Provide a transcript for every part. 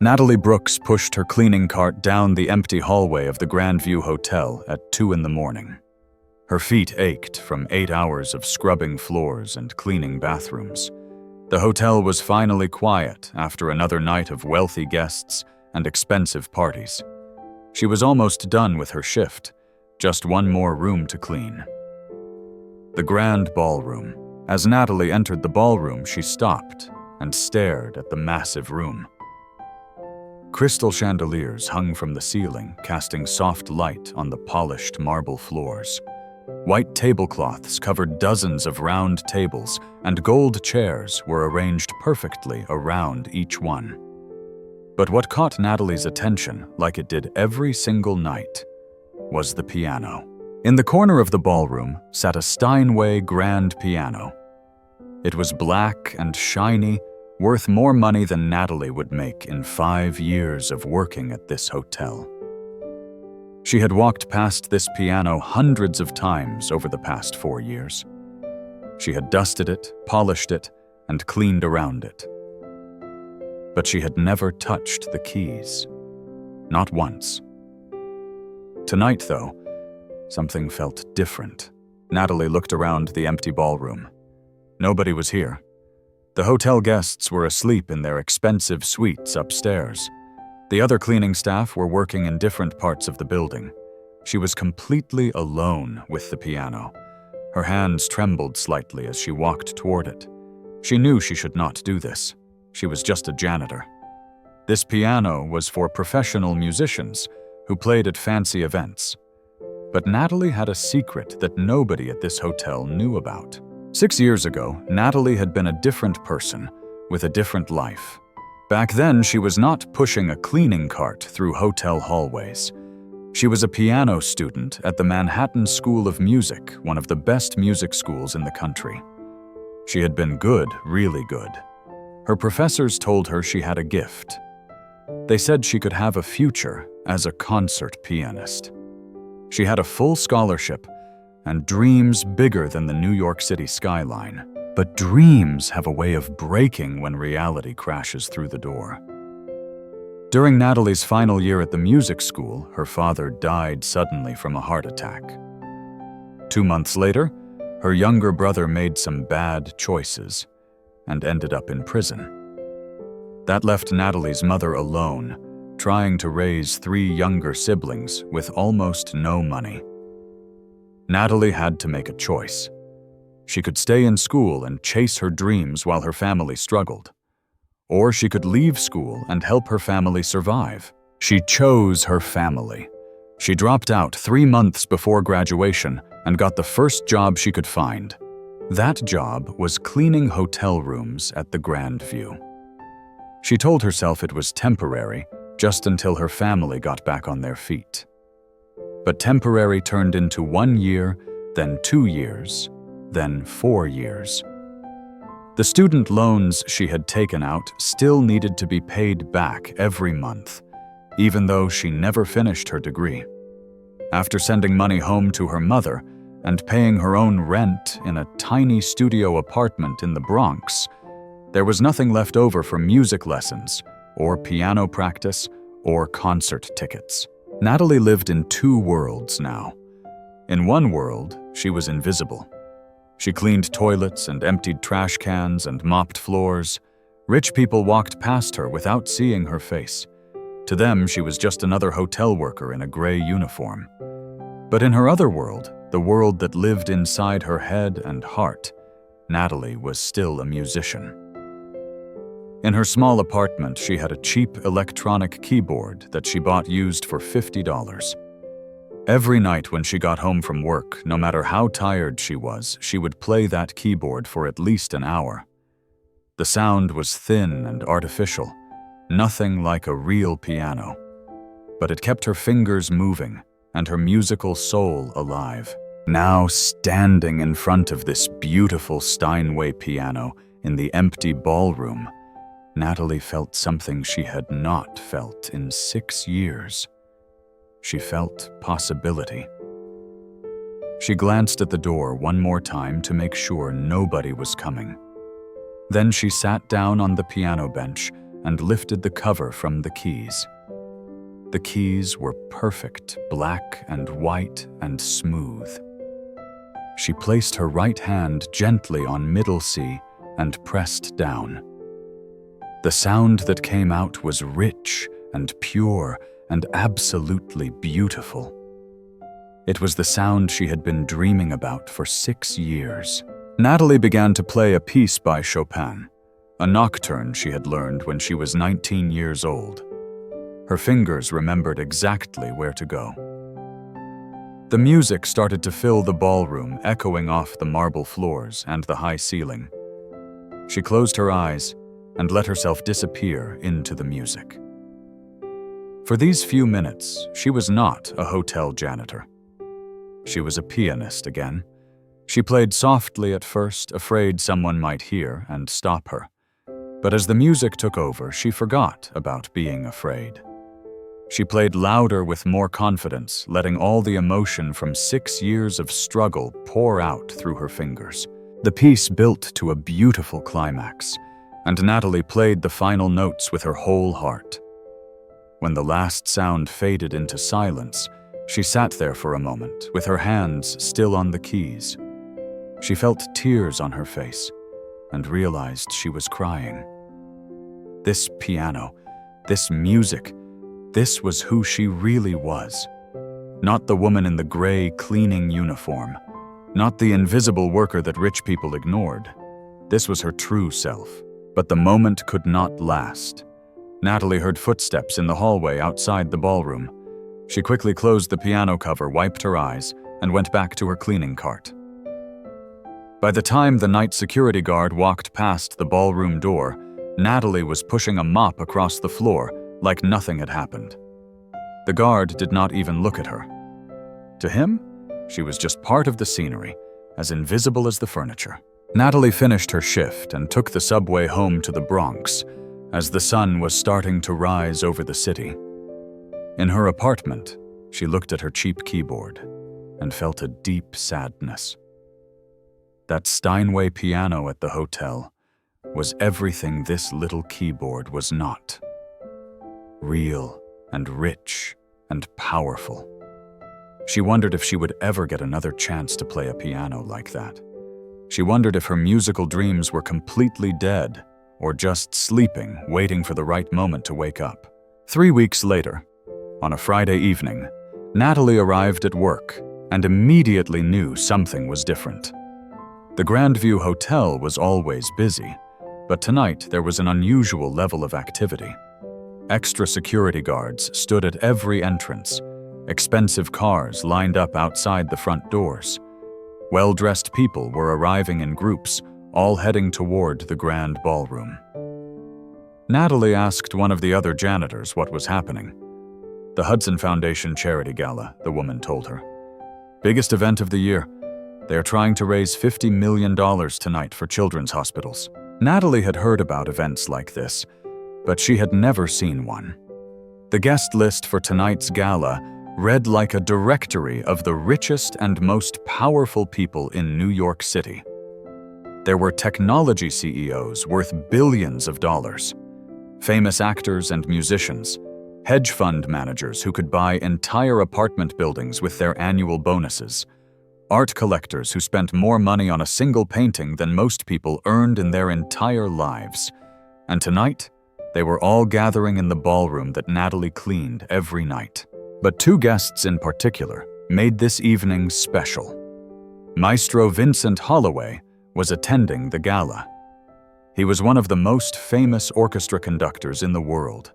Natalie Brooks pushed her cleaning cart down the empty hallway of the Grandview Hotel at 2 in the morning. Her feet ached from 8 hours of scrubbing floors and cleaning bathrooms. The hotel was finally quiet after another night of wealthy guests and expensive parties. She was almost done with her shift, just one more room to clean. The grand ballroom. As Natalie entered the ballroom, she stopped and stared at the massive room. Crystal chandeliers hung from the ceiling, casting soft light on the polished marble floors. White tablecloths covered dozens of round tables, and gold chairs were arranged perfectly around each one. But what caught Natalie's attention, like it did every single night, was the piano. In the corner of the ballroom sat a Steinway grand piano. It was black and shiny, worth more money than Natalie would make in 5 years of working at this hotel. She had walked past this piano hundreds of times over the past 4 years. She had dusted it, polished it, and cleaned around it. But she had never touched the keys. Not once. Tonight, though, something felt different. Natalie looked around the empty ballroom. Nobody was here. The hotel guests were asleep in their expensive suites upstairs. The other cleaning staff were working in different parts of the building. She was completely alone with the piano. Her hands trembled slightly as she walked toward it. She knew she should not do this. She was just a janitor. This piano was for professional musicians who played at fancy events. But Natalie had a secret that nobody at this hotel knew about. 6 years ago, Natalie had been a different person with a different life. Back then, she was not pushing a cleaning cart through hotel hallways. She was a piano student at the Manhattan School of Music, one of the best music schools in the country. She had been good, really good. Her professors told her she had a gift. They said she could have a future as a concert pianist. She had a full scholarship and dreams bigger than the New York City skyline. But dreams have a way of breaking when reality crashes through the door. During Natalie's final year at the music school, her father died suddenly from a heart attack. 2 months later, her younger brother made some bad choices and ended up in prison. That left Natalie's mother alone, trying to raise 3 younger siblings with almost no money. Natalie had to make a choice. She could stay in school and chase her dreams while her family struggled. Or she could leave school and help her family survive. She chose her family. She dropped out 3 months before graduation and got the first job she could find. That job was cleaning hotel rooms at the Grandview. She told herself it was temporary, just until her family got back on their feet. But temporary turned into 1 year, then 2 years, then 4 years. The student loans she had taken out still needed to be paid back every month, even though she never finished her degree. After sending money home to her mother and paying her own rent in a tiny studio apartment in the Bronx, there was nothing left over for music lessons, or piano practice, or concert tickets. Natalie lived in 2 worlds now. In one world, she was invisible. She cleaned toilets and emptied trash cans and mopped floors. Rich people walked past her without seeing her face. To them, she was just another hotel worker in a gray uniform. But in her other world, the world that lived inside her head and heart, Natalie was still a musician. In her small apartment, she had a cheap electronic keyboard that she bought used for $50. Every night when she got home from work, no matter how tired she was, she would play that keyboard for at least an hour. The sound was thin and artificial, nothing like a real piano. But it kept her fingers moving and her musical soul alive. Now standing in front of this beautiful Steinway piano in the empty ballroom, Natalie felt something she had not felt in 6 years. She felt possibility. She glanced at the door one more time to make sure nobody was coming. Then she sat down on the piano bench and lifted the cover from the keys. The keys were perfect, black and white and smooth. She placed her right hand gently on middle C and pressed down. The sound that came out was rich and pure and absolutely beautiful. It was the sound she had been dreaming about for 6 years. Natalie began to play a piece by Chopin, a nocturne she had learned when she was 19 years old. Her fingers remembered exactly where to go. The music started to fill the ballroom, echoing off the marble floors and the high ceiling. She closed her eyes and let herself disappear into the music. For these few minutes, she was not a hotel janitor. She was a pianist again. She played softly at first, afraid someone might hear and stop her. But as the music took over, she forgot about being afraid. She played louder with more confidence, letting all the emotion from 6 years of struggle pour out through her fingers. The piece built to a beautiful climax, and Natalie played the final notes with her whole heart. When the last sound faded into silence, she sat there for a moment, with her hands still on the keys. She felt tears on her face and realized she was crying. This piano, this music, this was who she really was. Not the woman in the gray cleaning uniform, not the invisible worker that rich people ignored. This was her true self. But the moment could not last. Natalie heard footsteps in the hallway outside the ballroom. She quickly closed the piano cover, wiped her eyes, and went back to her cleaning cart. By the time the night security guard walked past the ballroom door, Natalie was pushing a mop across the floor like nothing had happened. The guard did not even look at her. To him, she was just part of the scenery, as invisible as the furniture. Natalie finished her shift and took the subway home to the Bronx as the sun was starting to rise over the city. In her apartment, she looked at her cheap keyboard and felt a deep sadness. That Steinway piano at the hotel was everything this little keyboard was not. Real and rich and powerful. She wondered if she would ever get another chance to play a piano like that. She wondered if her musical dreams were completely dead or just sleeping, waiting for the right moment to wake up. 3 weeks later, on a Friday evening, Natalie arrived at work and immediately knew something was different. The Grandview Hotel was always busy, but tonight there was an unusual level of activity. Extra security guards stood at every entrance. Expensive cars lined up outside the front doors. Well-dressed people were arriving in groups, all heading toward the grand ballroom. Natalie asked one of the other janitors what was happening. The Hudson Foundation Charity Gala, the woman told her. Biggest event of the year. They are trying to raise $50 million tonight for children's hospitals. Natalie had heard about events like this, but she had never seen one. The guest list for tonight's gala read like a directory of the richest and most powerful people in New York City. There were technology CEOs worth billions of dollars, famous actors and musicians, hedge fund managers who could buy entire apartment buildings with their annual bonuses, art collectors who spent more money on a single painting than most people earned in their entire lives. And tonight, they were all gathering in the ballroom that Natalie cleaned every night. But 2 guests in particular made this evening special. Maestro Vincent Holloway was attending the gala. He was one of the most famous orchestra conductors in the world.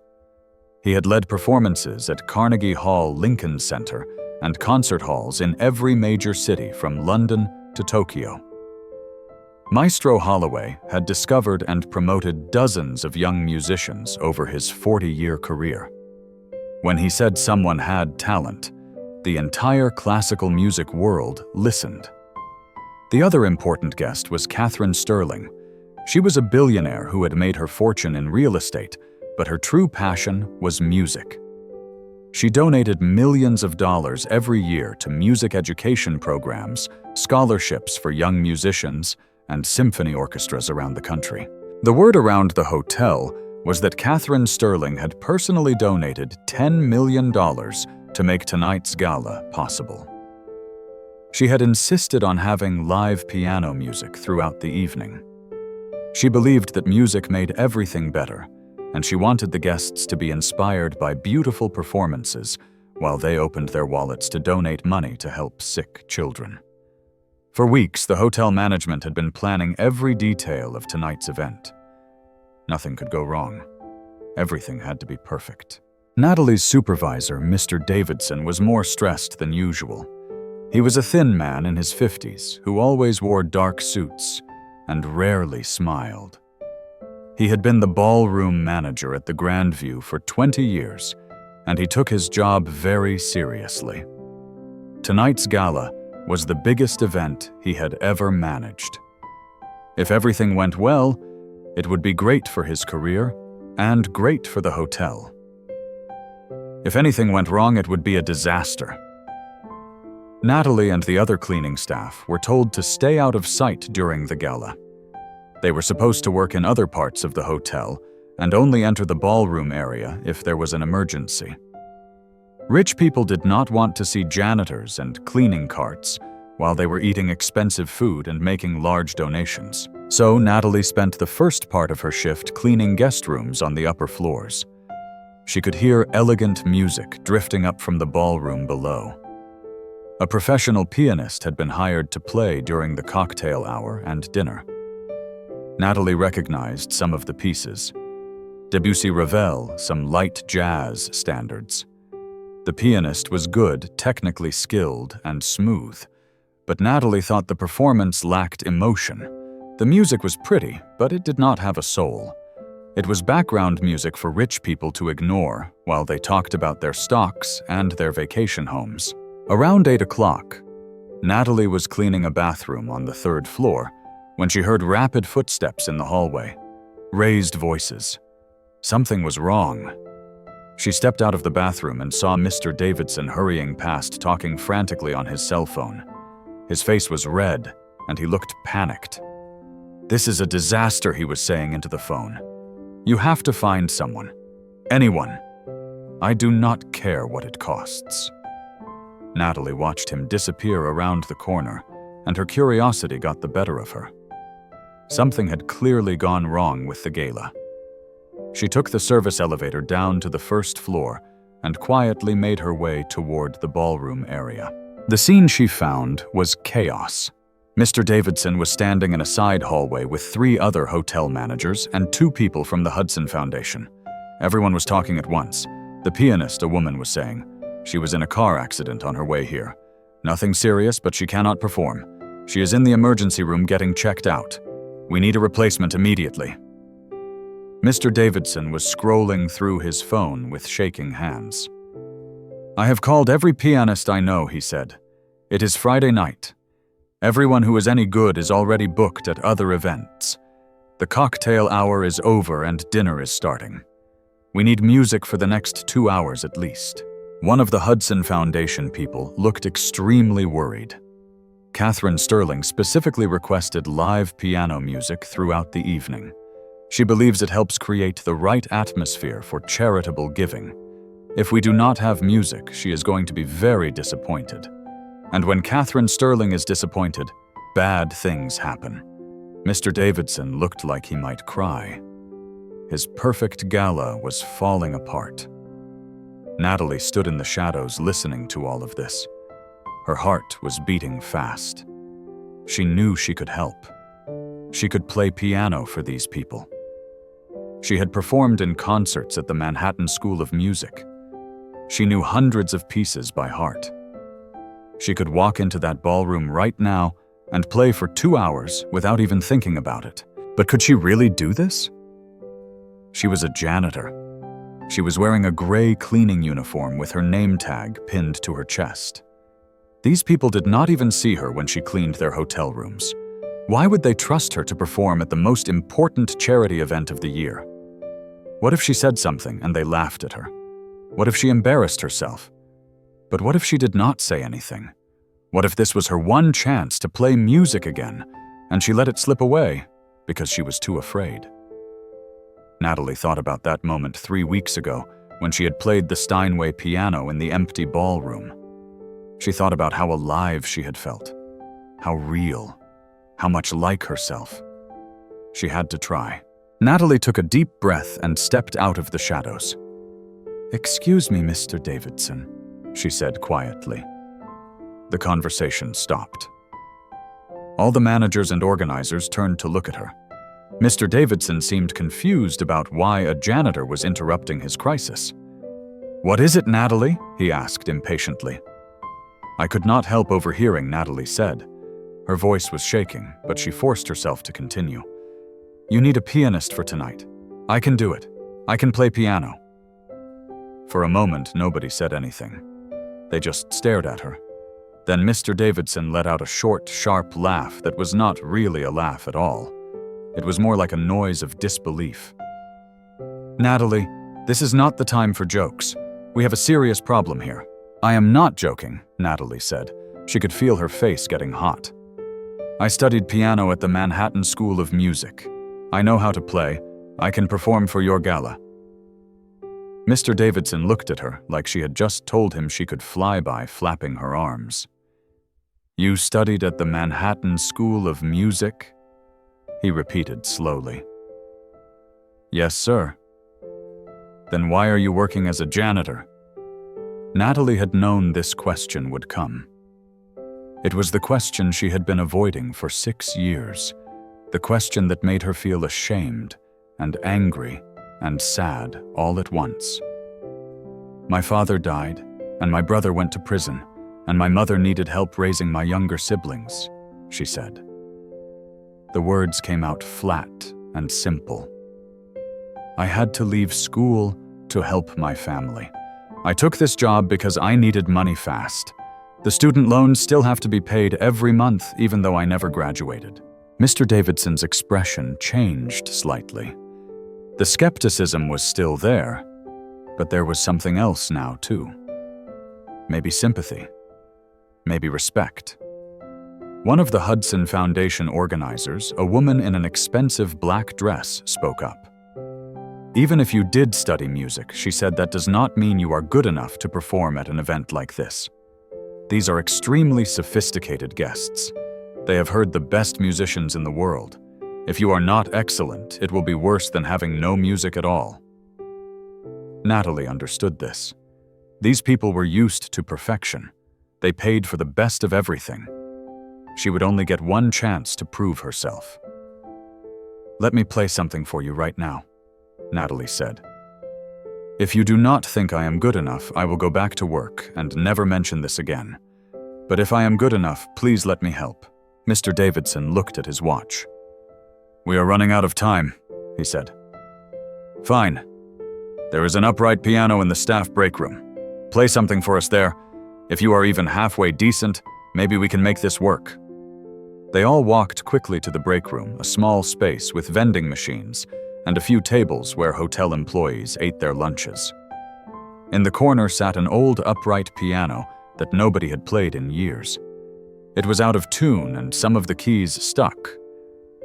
He had led performances at Carnegie Hall Lincoln Center and concert halls in every major city from London to Tokyo. Maestro Holloway had discovered and promoted dozens of young musicians over his 40-year career. When he said someone had talent, the entire classical music world listened. The other important guest was Catherine Sterling. She was a billionaire who had made her fortune in real estate, but her true passion was music. She donated millions of dollars every year to music education programs, scholarships for young musicians, and symphony orchestras around the country. The word around the hotel was that Catherine Sterling had personally donated $10 million to make tonight's gala possible. She had insisted on having live piano music throughout the evening. She believed that music made everything better, and she wanted the guests to be inspired by beautiful performances while they opened their wallets to donate money to help sick children. For weeks, the hotel management had been planning every detail of tonight's event. Nothing could go wrong. Everything had to be perfect. Natalie's supervisor, Mr. Davidson, was more stressed than usual. He was a thin man in his 50s who always wore dark suits and rarely smiled. He had been the ballroom manager at the Grandview for 20 years, and he took his job very seriously. Tonight's gala was the biggest event he had ever managed. If everything went well, it would be great for his career and great for the hotel. If anything went wrong, it would be a disaster. Natalie and the other cleaning staff were told to stay out of sight during the gala. They were supposed to work in other parts of the hotel and only enter the ballroom area if there was an emergency. Rich people did not want to see janitors and cleaning carts while they were eating expensive food and making large donations. So Natalie spent the first part of her shift cleaning guest rooms on the upper floors. She could hear elegant music drifting up from the ballroom below. A professional pianist had been hired to play during the cocktail hour and dinner. Natalie recognized some of the pieces. Debussy Ravel, some light jazz standards. The pianist was good, technically skilled, and smooth, but Natalie thought the performance lacked emotion. The music was pretty, but it did not have a soul. It was background music for rich people to ignore while they talked about their stocks and their vacation homes. Around 8 o'clock, Natalie was cleaning a bathroom on the 3rd floor when she heard rapid footsteps in the hallway, raised voices. Something was wrong. She stepped out of the bathroom and saw Mr. Davidson hurrying past, talking frantically on his cell phone. His face was red, and he looked panicked. "This is a disaster," he was saying into the phone. "You have to find someone. Anyone. I do not care what it costs." Natalie watched him disappear around the corner, and her curiosity got the better of her. Something had clearly gone wrong with the gala. She took the service elevator down to the 1st floor and quietly made her way toward the ballroom area. The scene she found was chaos. Mr. Davidson was standing in a side hallway with 3 other hotel managers and 2 people from the Hudson Foundation. Everyone was talking at once. The pianist, a woman, was saying, "She was in a car accident on her way here. Nothing serious, but she cannot perform. She is in the emergency room getting checked out. We need a replacement immediately." Mr. Davidson was scrolling through his phone with shaking hands. "I have called every pianist I know," he said. "It is Friday night. Everyone who is any good is already booked at other events. The cocktail hour is over and dinner is starting. We need music for the next 2 hours at least." One of the Hudson Foundation people looked extremely worried. Catherine Sterling specifically requested live piano music throughout the evening. She believes it helps create the right atmosphere for charitable giving. If we do not have music, she is going to be very disappointed. And when Catherine Sterling is disappointed, bad things happen. Mr. Davidson looked like he might cry. His perfect gala was falling apart. Natalie stood in the shadows listening to all of this. Her heart was beating fast. She knew she could help. She could play piano for these people. She had performed in concerts at the Manhattan School of Music. She knew hundreds of pieces by heart. She could walk into that ballroom right now and play for 2 hours without even thinking about it. But could she really do this? She was a janitor. She was wearing a gray cleaning uniform with her name tag pinned to her chest. These people did not even see her when she cleaned their hotel rooms. Why would they trust her to perform at the most important charity event of the year? What if she said something and they laughed at her? What if she embarrassed herself? But what if she did not say anything? What if this was her one chance to play music again, and she let it slip away because she was too afraid? Natalie thought about that moment 3 weeks ago when she had played the Steinway piano in the empty ballroom. She thought about how alive she had felt, how real, how much like herself. She had to try. Natalie took a deep breath and stepped out of the shadows. "Excuse me, Mr. Davidson," she said quietly. The conversation stopped. All the managers and organizers turned to look at her. Mr. Davidson seemed confused about why a janitor was interrupting his crisis. "What is it, Natalie?" he asked impatiently. I could not help overhearing Natalie said. Her voice was shaking, but she forced herself to continue. "You need a pianist for tonight. I can do it. I can play piano." For a moment, nobody said anything. They just stared at her. Then Mr. Davidson let out a short, sharp laugh that was not really a laugh at all. It was more like a noise of disbelief. "Natalie, this is not the time for jokes. We have a serious problem here." "I am not joking," Natalie said. She could feel her face getting hot. "I studied piano at the Manhattan School of Music. I know how to play. I can perform for your gala." Mr. Davidson looked at her like she had just told him she could fly by, flapping her arms. "You studied at the Manhattan School of Music?" he repeated slowly. "Yes, sir." "Then why are you working as a janitor?" Natalie had known this question would come. It was the question she had been avoiding for 6 years, the question that made her feel ashamed and angry and sad all at once. "My father died, and my brother went to prison, and my mother needed help raising my younger siblings," she said. The words came out flat and simple. "I had to leave school to help my family. I took this job because I needed money fast. The student loans still have to be paid every month, even though I never graduated." Mr. Davidson's expression changed slightly. The skepticism was still there, but there was something else now, too. Maybe sympathy. Maybe respect. One of the Hudson Foundation organizers, a woman in an expensive black dress, spoke up. "Even if you did study music," she said, "that does not mean you are good enough to perform at an event like this. These are extremely sophisticated guests. They have heard the best musicians in the world. If you are not excellent, it will be worse than having no music at all." Natalie understood this. These people were used to perfection. They paid for the best of everything. She would only get one chance to prove herself. "Let me play something for you right now," Natalie said. "If you do not think I am good enough, I will go back to work and never mention this again. But if I am good enough, please let me help." Mr. Davidson looked at his watch. "We are running out of time," he said. "Fine. There is an upright piano in the staff break room. Play something for us there. If you are even halfway decent, maybe we can make this work." They all walked quickly to the break room, a small space with vending machines and a few tables where hotel employees ate their lunches. In the corner sat an old upright piano that nobody had played in years. It was out of tune and some of the keys stuck,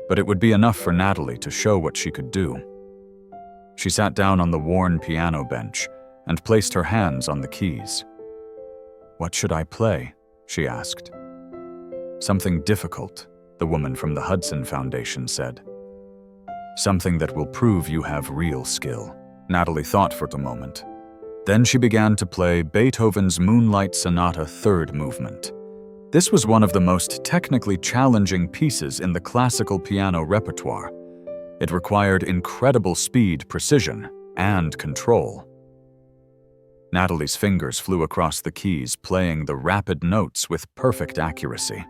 but it would be enough for Natalie to show what she could do. She sat down on the worn piano bench and placed her hands on the keys. "What should I play?" she asked. "Something difficult," the woman from the Hudson Foundation said. "Something that will prove you have real skill." Natalie thought for a moment. Then she began to play Beethoven's Moonlight Sonata Third Movement. This was one of the most technically challenging pieces in the classical piano repertoire. It required incredible speed, precision, and control. Natalie's fingers flew across the keys, playing the rapid notes with perfect accuracy.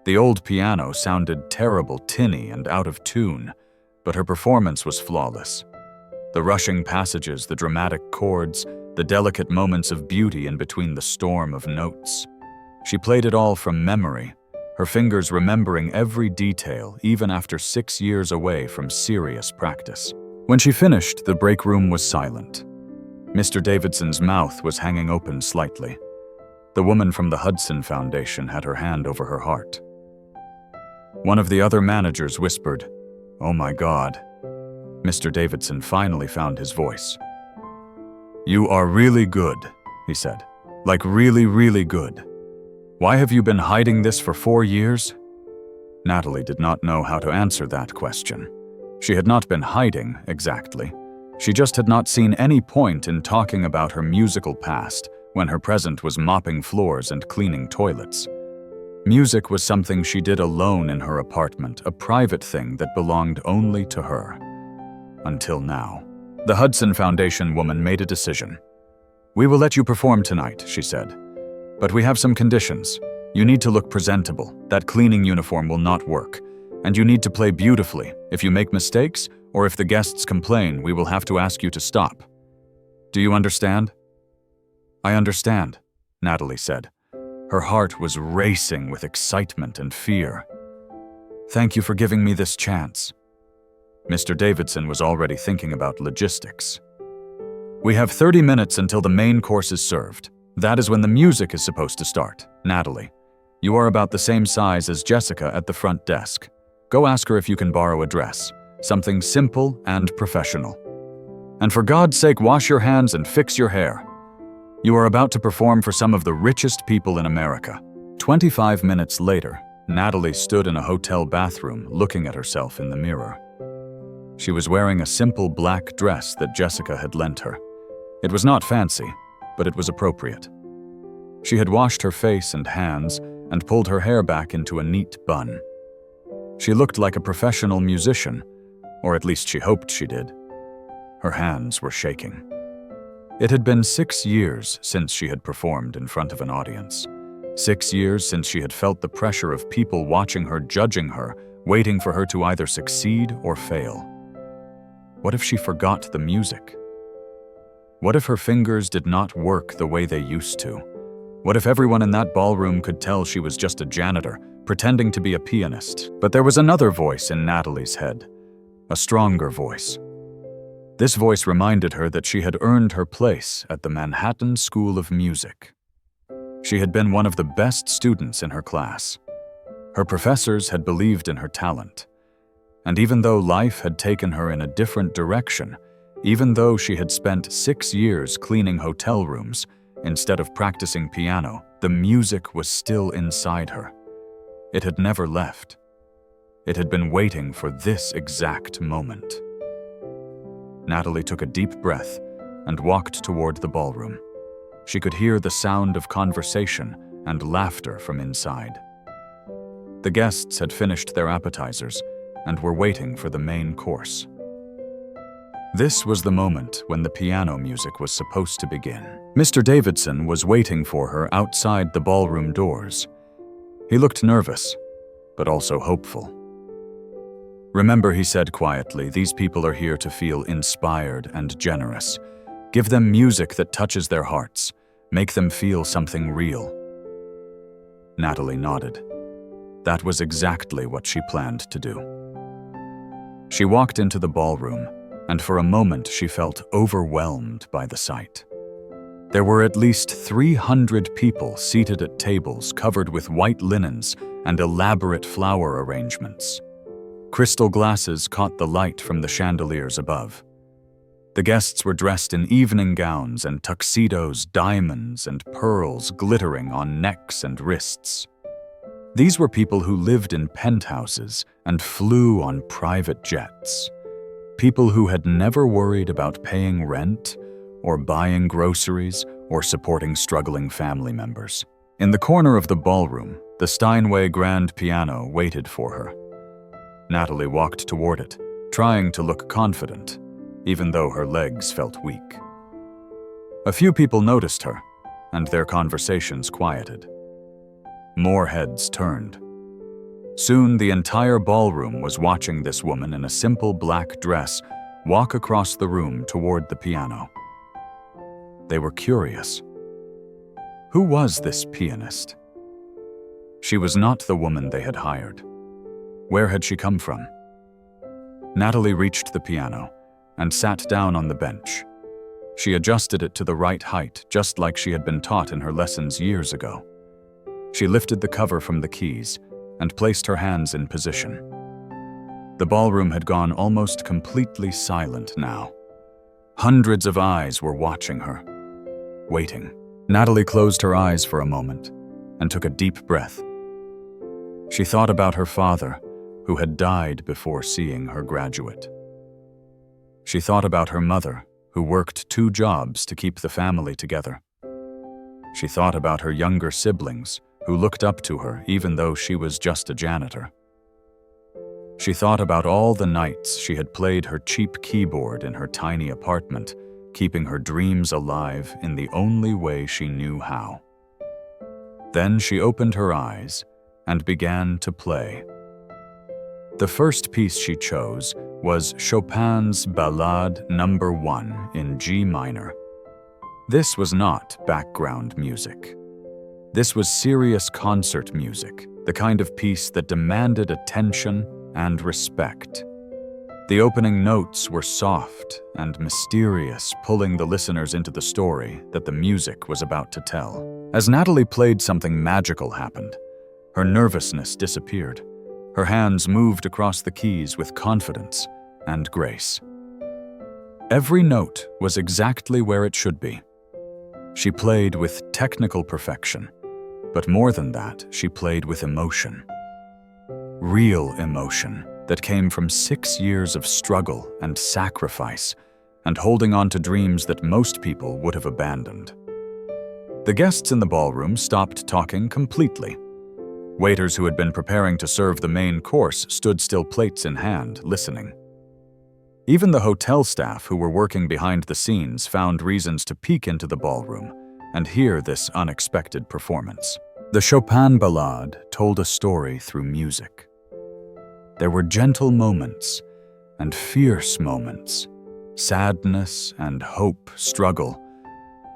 The old piano sounded terrible, tinny, and out of tune, but her performance was flawless. The rushing passages, the dramatic chords, the delicate moments of beauty in between the storm of notes. She played it all from memory, her fingers remembering every detail even after 6 years away from serious practice. When she finished, the break room was silent. Mr. Davidson's mouth was hanging open slightly. The woman from the Hudson Foundation had her hand over her heart. One of the other managers whispered, "Oh my God." Mr. Davidson finally found his voice. "You are really good," he said. "Like really, really good. Why have you been hiding this for 4 years?" Natalie did not know how to answer that question. She had not been hiding, exactly. She just had not seen any point in talking about her musical past when her present was mopping floors and cleaning toilets. Music was something she did alone in her apartment, a private thing that belonged only to her. Until now. The Hudson Foundation woman made a decision. "We will let you perform tonight," she said. "But we have some conditions. You need to look presentable. That cleaning uniform will not work. And you need to play beautifully. If you make mistakes, or if the guests complain, we will have to ask you to stop. Do you understand?" "I understand," Natalie said. Her heart was racing with excitement and fear. "Thank you for giving me this chance." Mr. Davidson was already thinking about logistics. "We have 30 minutes until the main course is served. That is when the music is supposed to start. Natalie, you are about the same size as Jessica at the front desk. Go ask her if you can borrow a dress. Something simple and professional. And for God's sake, wash your hands and fix your hair. You are about to perform for some of the richest people in America." 25 minutes later, Natalie stood in a hotel bathroom looking at herself in the mirror. She was wearing a simple black dress that Jessica had lent her. It was not fancy, but it was appropriate. She had washed her face and hands and pulled her hair back into a neat bun. She looked like a professional musician, or at least she hoped she did. Her hands were shaking. It had been 6 years since she had performed in front of an audience. 6 years since she had felt the pressure of people watching her, judging her, waiting for her to either succeed or fail. What if she forgot the music? What if her fingers did not work the way they used to? What if everyone in that ballroom could tell she was just a janitor, pretending to be a pianist? But there was another voice in Natalie's head, a stronger voice. This voice reminded her that she had earned her place at the Manhattan School of Music. She had been one of the best students in her class. Her professors had believed in her talent. And even though life had taken her in a different direction, even though she had spent 6 years cleaning hotel rooms instead of practicing piano, the music was still inside her. It had never left. It had been waiting for this exact moment. Natalie took a deep breath and walked toward the ballroom. She could hear the sound of conversation and laughter from inside. The guests had finished their appetizers and were waiting for the main course. This was the moment when the piano music was supposed to begin. Mr. Davidson was waiting for her outside the ballroom doors. He looked nervous, but also hopeful. "Remember," he said quietly, "these people are here to feel inspired and generous. Give them music that touches their hearts. Make them feel something real." Natalie nodded. That was exactly what she planned to do. She walked into the ballroom, and for a moment she felt overwhelmed by the sight. There were at least 300 people seated at tables covered with white linens and elaborate flower arrangements. Crystal glasses caught the light from the chandeliers above. The guests were dressed in evening gowns and tuxedos, diamonds and pearls glittering on necks and wrists. These were people who lived in penthouses and flew on private jets. People who had never worried about paying rent or buying groceries or supporting struggling family members. In the corner of the ballroom, the Steinway grand piano waited for her. Natalie walked toward it, trying to look confident, even though her legs felt weak. A few people noticed her, and their conversations quieted. More heads turned. Soon the entire ballroom was watching this woman in a simple black dress walk across the room toward the piano. They were curious. Who was this pianist? She was not the woman they had hired. Where had she come from? Natalie reached the piano and sat down on the bench. She adjusted it to the right height, just like she had been taught in her lessons years ago. She lifted the cover from the keys and placed her hands in position. The ballroom had gone almost completely silent now. Hundreds of eyes were watching her, waiting. Natalie closed her eyes for a moment and took a deep breath. She thought about her father, who had died before seeing her graduate. She thought about her mother, who worked 2 jobs to keep the family together. She thought about her younger siblings, who looked up to her even though she was just a janitor. She thought about all the nights she had played her cheap keyboard in her tiny apartment, keeping her dreams alive in the only way she knew how. Then she opened her eyes and began to play. The first piece she chose was Chopin's Ballade No. 1 in G minor. This was not background music. This was serious concert music, the kind of piece that demanded attention and respect. The opening notes were soft and mysterious, pulling the listeners into the story that the music was about to tell. As Natalie played, something magical happened. Her nervousness disappeared. Her hands moved across the keys with confidence and grace. Every note was exactly where it should be. She played with technical perfection, but more than that, she played with emotion. Real emotion that came from 6 years of struggle and sacrifice and holding on to dreams that most people would have abandoned. The guests in the ballroom stopped talking completely. Waiters who had been preparing to serve the main course stood still, plates in hand, listening. Even the hotel staff who were working behind the scenes found reasons to peek into the ballroom and hear this unexpected performance. The Chopin Ballade told a story through music. There were gentle moments and fierce moments, sadness and hope, struggle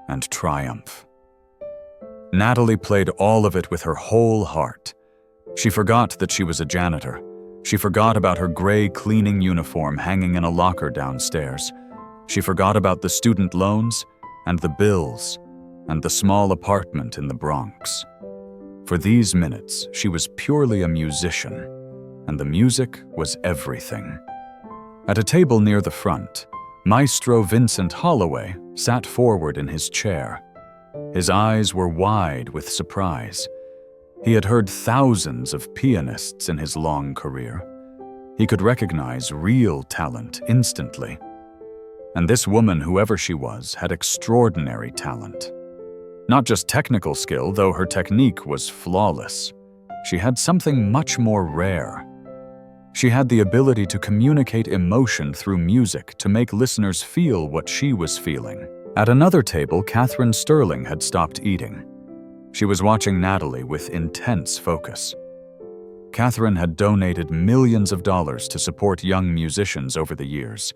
and triumph. Natalie played all of it with her whole heart. She forgot that she was a janitor. She forgot about her gray cleaning uniform hanging in a locker downstairs. She forgot about the student loans and the bills and the small apartment in the Bronx. For these minutes, she was purely a musician, and the music was everything. At a table near the front, Maestro Vincent Holloway sat forward in his chair. His eyes were wide with surprise. He had heard thousands of pianists in his long career. He could recognize real talent instantly. And this woman, whoever she was, had extraordinary talent. Not just technical skill, though her technique was flawless. She had something much more rare. She had the ability to communicate emotion through music to make listeners feel what she was feeling. At another table, Catherine Sterling had stopped eating. She was watching Natalie with intense focus. Catherine had donated millions of dollars to support young musicians over the years,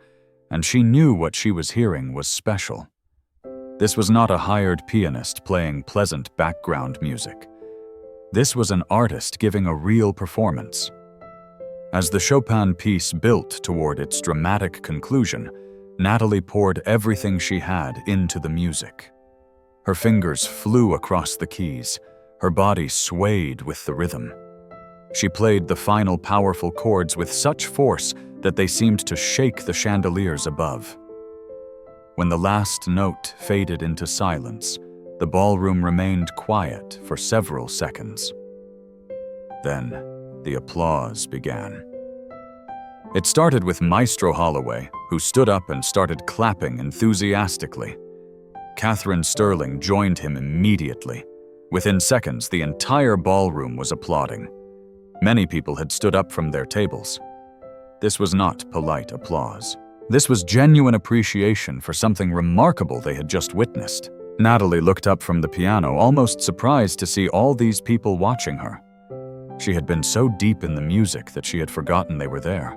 and she knew what she was hearing was special. This was not a hired pianist playing pleasant background music. This was an artist giving a real performance. As the Chopin piece built toward its dramatic conclusion, Natalie poured everything she had into the music. Her fingers flew across the keys. Her body swayed with the rhythm. She played the final powerful chords with such force that they seemed to shake the chandeliers above. When the last note faded into silence, the ballroom remained quiet for several seconds. Then, the applause began. It started with Maestro Holloway, who stood up and started clapping enthusiastically. Catherine Sterling joined him immediately. Within seconds, the entire ballroom was applauding. Many people had stood up from their tables. This was not polite applause. This was genuine appreciation for something remarkable they had just witnessed. Natalie looked up from the piano, almost surprised to see all these people watching her. She had been so deep in the music that she had forgotten they were there.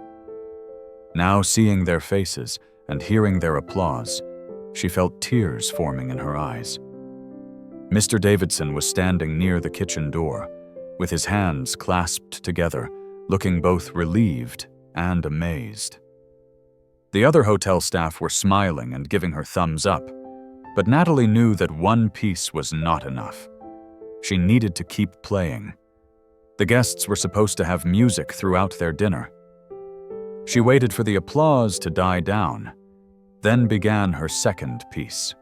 Now, seeing their faces and hearing their applause, she felt tears forming in her eyes. Mr. Davidson was standing near the kitchen door, with his hands clasped together, looking both relieved and amazed. The other hotel staff were smiling and giving her thumbs up, but Natalie knew that one piece was not enough. She needed to keep playing. The guests were supposed to have music throughout their dinner. She waited for the applause to die down, then began her second piece.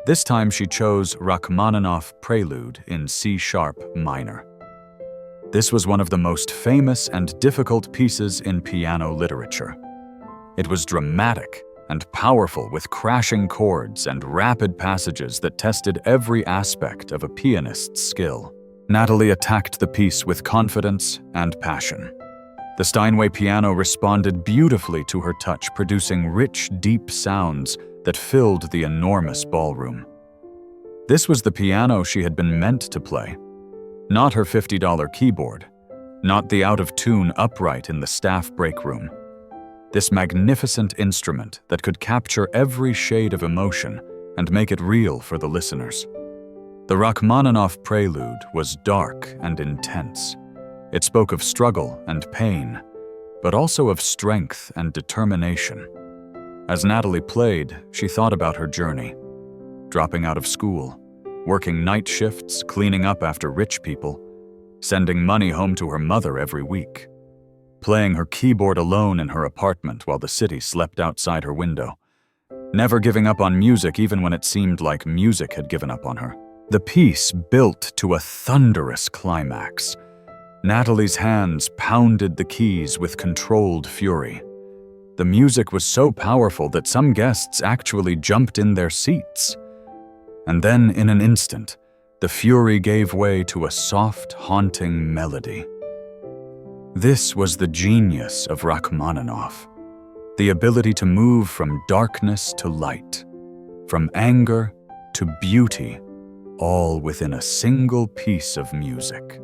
This time she chose Rachmaninoff Prelude in C-sharp minor. This was one of the most famous and difficult pieces in piano literature. It was dramatic and powerful with crashing chords and rapid passages that tested every aspect of a pianist's skill. Natalie attacked the piece with confidence and passion. The Steinway piano responded beautifully to her touch, producing rich, deep sounds that filled the enormous ballroom. This was the piano she had been meant to play, not her $50 keyboard, not the out-of-tune upright in the staff break room. This magnificent instrument that could capture every shade of emotion and make it real for the listeners. The Rachmaninoff Prelude was dark and intense. It spoke of struggle and pain, but also of strength and determination. As Natalie played, she thought about her journey, dropping out of school, working night shifts, cleaning up after rich people, sending money home to her mother every week, playing her keyboard alone in her apartment while the city slept outside her window, never giving up on music even when it seemed like music had given up on her. The piece built to a thunderous climax. Natalie's hands pounded the keys with controlled fury. The music was so powerful that some guests actually jumped in their seats. And then, in an instant, the fury gave way to a soft, haunting melody. This was the genius of Rachmaninoff, the ability to move from darkness to light, from anger to beauty, all within a single piece of music.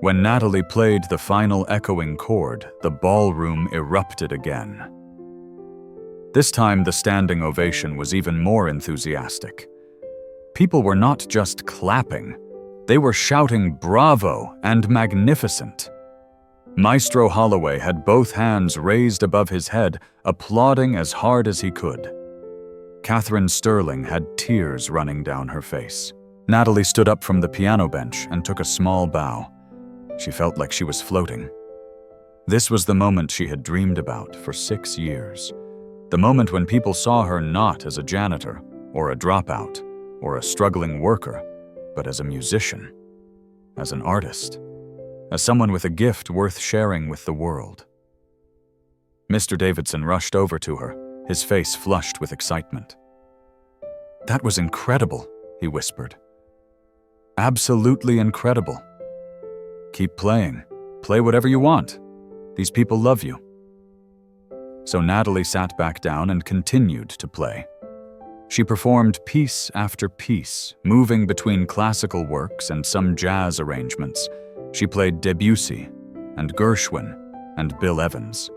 When Natalie played the final echoing chord, the ballroom erupted again. This time, the standing ovation was even more enthusiastic. People were not just clapping, they were shouting "Bravo" and "Magnificent." Maestro Holloway had both hands raised above his head, applauding as hard as he could. Catherine Sterling had tears running down her face. Natalie stood up from the piano bench and took a small bow. She felt like she was floating. This was the moment she had dreamed about for 6 years. The moment when people saw her not as a janitor, or a dropout, or a struggling worker, but as a musician, as an artist, as someone with a gift worth sharing with the world. Mr. Davidson rushed over to her, his face flushed with excitement. "That was incredible," he whispered. "Absolutely incredible. Keep playing. Play whatever you want. These people love you." So Natalie sat back down and continued to play. She performed piece after piece, moving between classical works and some jazz arrangements. She played Debussy and Gershwin and Bill Evans.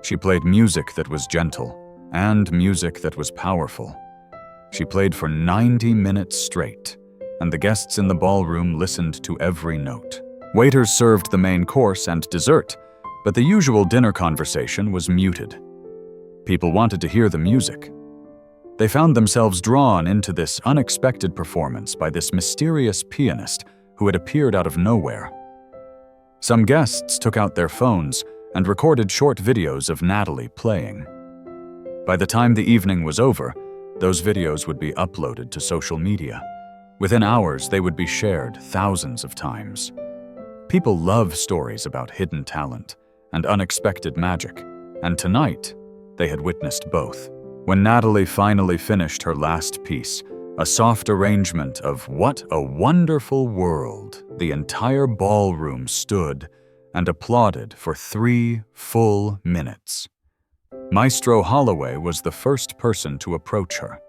She played music that was gentle and music that was powerful. She played for 90 minutes straight, and the guests in the ballroom listened to every note. Waiters served the main course and dessert, but the usual dinner conversation was muted. People wanted to hear the music. They found themselves drawn into this unexpected performance by this mysterious pianist who had appeared out of nowhere. Some guests took out their phones and recorded short videos of Natalie playing. By the time the evening was over, those videos would be uploaded to social media. Within hours, they would be shared thousands of times. People love stories about hidden talent and unexpected magic, and tonight, they had witnessed both. When Natalie finally finished her last piece, a soft arrangement of "What a Wonderful World," the entire ballroom stood and applauded for 3 full minutes. Maestro Holloway was the first person to approach her.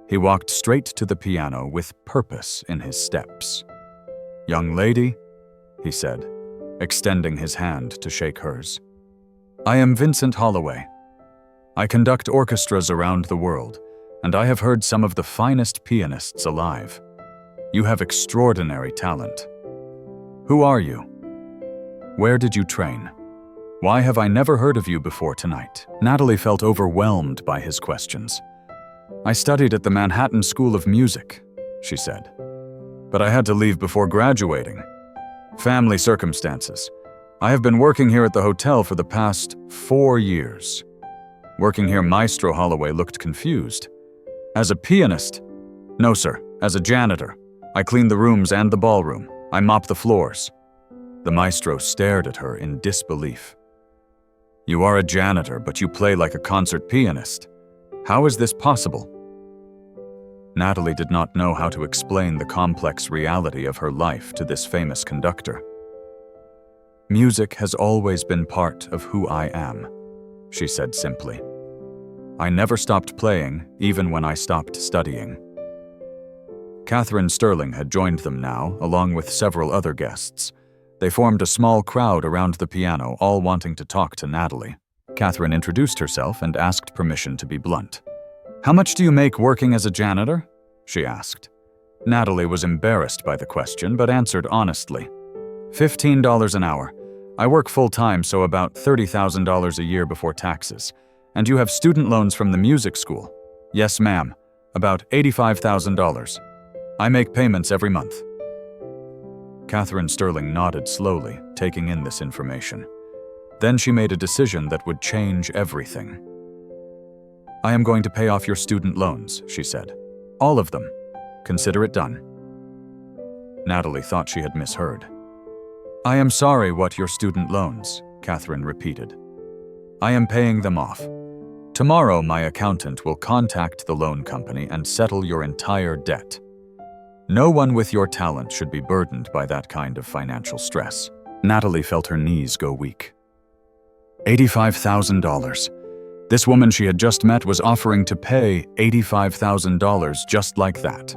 He walked straight to the piano with purpose in his steps. "Young lady," he said, extending his hand to shake hers. "I am Vincent Holloway. I conduct orchestras around the world, and I have heard some of the finest pianists alive. You have extraordinary talent. Who are you? Where did you train? Why have I never heard of you before tonight?" Natalie felt overwhelmed by his questions. "I studied at the Manhattan School of Music," she said, "but I had to leave before graduating. Family circumstances. I have been working here at the hotel for the past 4 years. Working here, Maestro Holloway looked confused. As a pianist? No, sir. As a janitor. I clean the rooms and the ballroom. I mop the floors. The maestro stared at her in disbelief. You are a janitor, but you play like a concert pianist. How is this possible? Natalie did not know how to explain the complex reality of her life to this famous conductor. Music has always been part of who I am, she said simply. I never stopped playing, even when I stopped studying. Catherine Sterling had joined them now, along with several other guests. They formed a small crowd around the piano, all wanting to talk to Natalie. Catherine introduced herself and asked permission to be blunt. How much do you make working as a janitor? She asked. Natalie was embarrassed by the question, but answered honestly. $15 an hour. I work full-time, so about $30,000 a year before taxes. And you have student loans from the music school? Yes, ma'am. About $85,000. I make payments every month. Catherine Sterling nodded slowly, taking in this information. Then she made a decision that would change everything. I am going to pay off your student loans, she said. All of them. Consider it done. Natalie thought she had misheard. I am sorry, what your student loans? Catherine repeated. I am paying them off. Tomorrow my accountant will contact the loan company and settle your entire debt. No one with your talent should be burdened by that kind of financial stress. Natalie felt her knees go weak. $85,000. This woman she had just met was offering to pay $85,000 just like that.